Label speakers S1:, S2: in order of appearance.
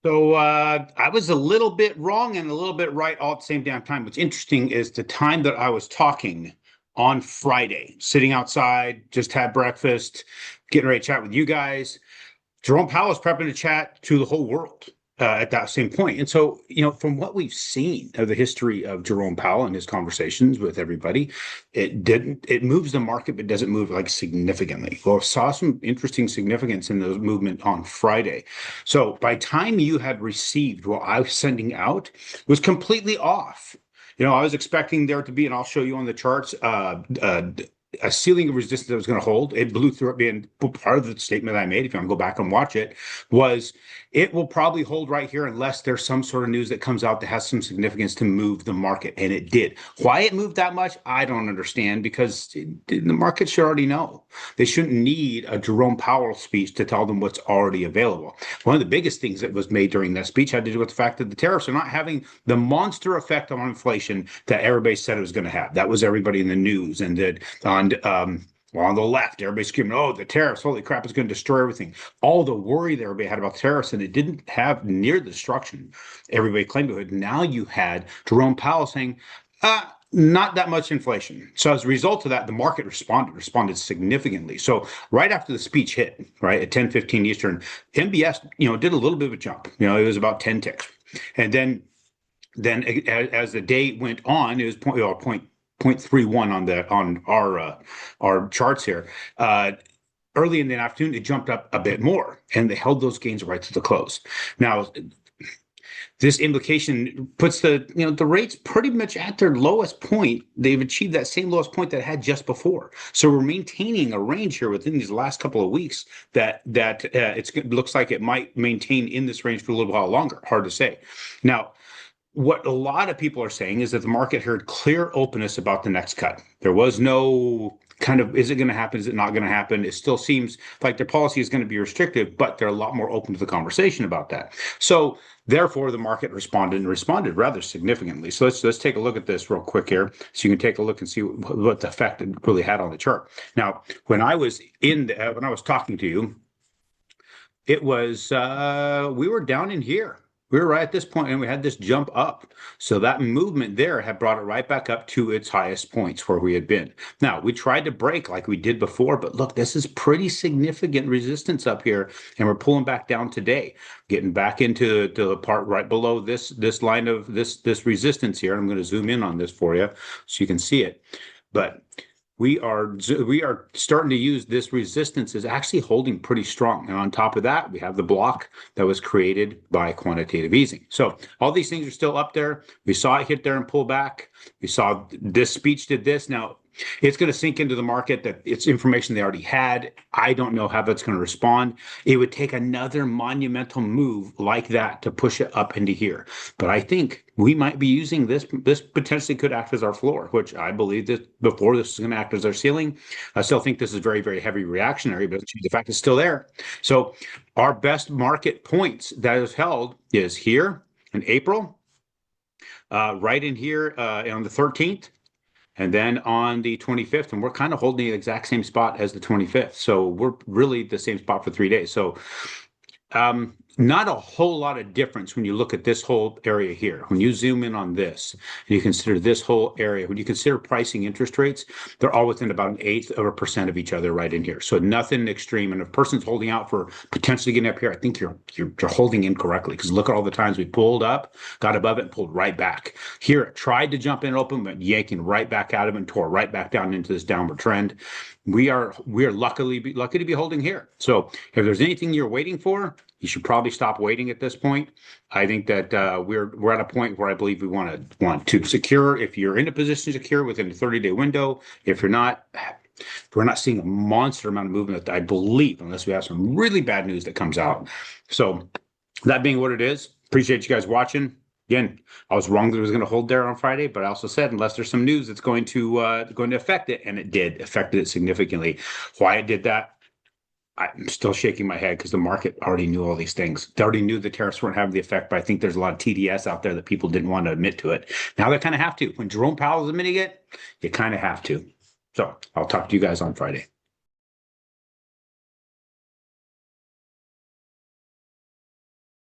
S1: So I was a little bit wrong and a little bit right all at the same damn time. What's interesting is the time that I was talking on Friday, sitting outside, just had breakfast, getting ready to chat with you guys. Jerome Powell is prepping to chat to the whole world at that same point. And so, from what we've seen of the history of Jerome Powell and his conversations with everybody, it moves the market, but doesn't move like significantly. Well, I saw some interesting significance in the movement on Friday. So by time you had received what I was sending out was completely off. I was expecting there to be, and I'll show you on the charts, a ceiling of resistance that was going to hold. It blew through it. And part of the statement I made, if you want to go back and watch it, was it will probably hold right here unless there's some sort of news that comes out that has some significance to move the market. And it did. Why it moved that much, I don't understand, because the market should already know. They shouldn't need a Jerome Powell speech to tell them what's already available. One of the biggest things that was made during that speech had to do with the fact that the tariffs are not having the monster effect on inflation that everybody said it was going to have. That was everybody in the news, and that on the left, everybody's screaming, "Oh, the tariffs! Holy crap! It's going to destroy everything." All the worry that everybody had about tariffs, and it didn't have near the destruction everybody claimed it would. Now you had Jerome Powell saying, not that much inflation. So as a result of that, the market responded significantly. So right after the speech hit, right at 10:15 Eastern, MBS, did a little bit of a jump. It was about 10 ticks, and then as the day went on, it was 0.31 on our charts here. Early in the afternoon, it jumped up a bit more, and they held those gains right to the close. Now, this implication puts the rates pretty much at their lowest point. They've achieved that same lowest point that it had just before. So we're maintaining a range here within these last couple of weeks that it looks like it might maintain in this range for a little while longer. Hard to say. Now, what a lot of people are saying is that the market heard clear openness about the next cut. There was no kind of, is it going to happen? Is it not going to happen? It still seems like their policy is going to be restrictive, but they're a lot more open to the conversation about that. So therefore, the market responded rather significantly. So let's take a look at this real quick here, so you can take a look and see what the effect it really had on the chart. Now, when I was talking to you, it was we were down in here. We were right at this point, and we had this jump up. So that movement there had brought it right back up to its highest points where we had been. Now, we tried to break like we did before, but look, this is pretty significant resistance up here, and we're pulling back down today, getting back into the part right below this line of this resistance here. I'm going to zoom in on this for you so you can see it. But we are starting to use this resistance is actually holding pretty strong. And on top of that, we have the block that was created by quantitative easing. So all these things are still up there. We saw it hit there and pull back. We saw this speech did this. Now, it's going to sink into the market that it's information they already had. I don't know how that's going to respond. It would take another monumental move like that to push it up into here. But I think we might be using this. This potentially could act as our floor, which I believe that before this is going to act as our ceiling. I still think this is very, very heavy reactionary, but the fact it's still there. So our best market points that is held is here in April, right in here on the 13th. And then on the 25th, and we're kind of holding the exact same spot as the 25th. So we're really the same spot for 3 days. So not a whole lot of difference when you look at this whole area here. When you zoom in on this and you consider this whole area, when you consider pricing interest rates, they're all within about 1/8% of each other right in here. So nothing extreme. And if a person's holding out for potentially getting up here, I think you're holding incorrectly, because look at all the times we pulled up, got above it, and pulled right back. Here, it tried to jump in open, but yanking right back out of it and tore right back down into this downward trend. We are lucky to be holding here. So if there's anything you're waiting for, you should probably stop waiting at this point. I think that we're at a point where I believe we want to secure. If you're in a position to secure within a 30-day window, if you're not, we're not seeing a monster amount of movement, I believe, unless we have some really bad news that comes out. So that being what it is, appreciate you guys watching. Again, I was wrong that it was going to hold there on Friday, but I also said unless there's some news that's going to affect it, and it did, affected it significantly. Why it did that, I'm still shaking my head, because the market already knew all these things. They already knew the tariffs weren't having the effect, but I think there's a lot of TDS out there that people didn't want to admit to it. Now they kind of have to. When Jerome Powell is admitting it, you kind of have to. So I'll talk to you guys on Friday.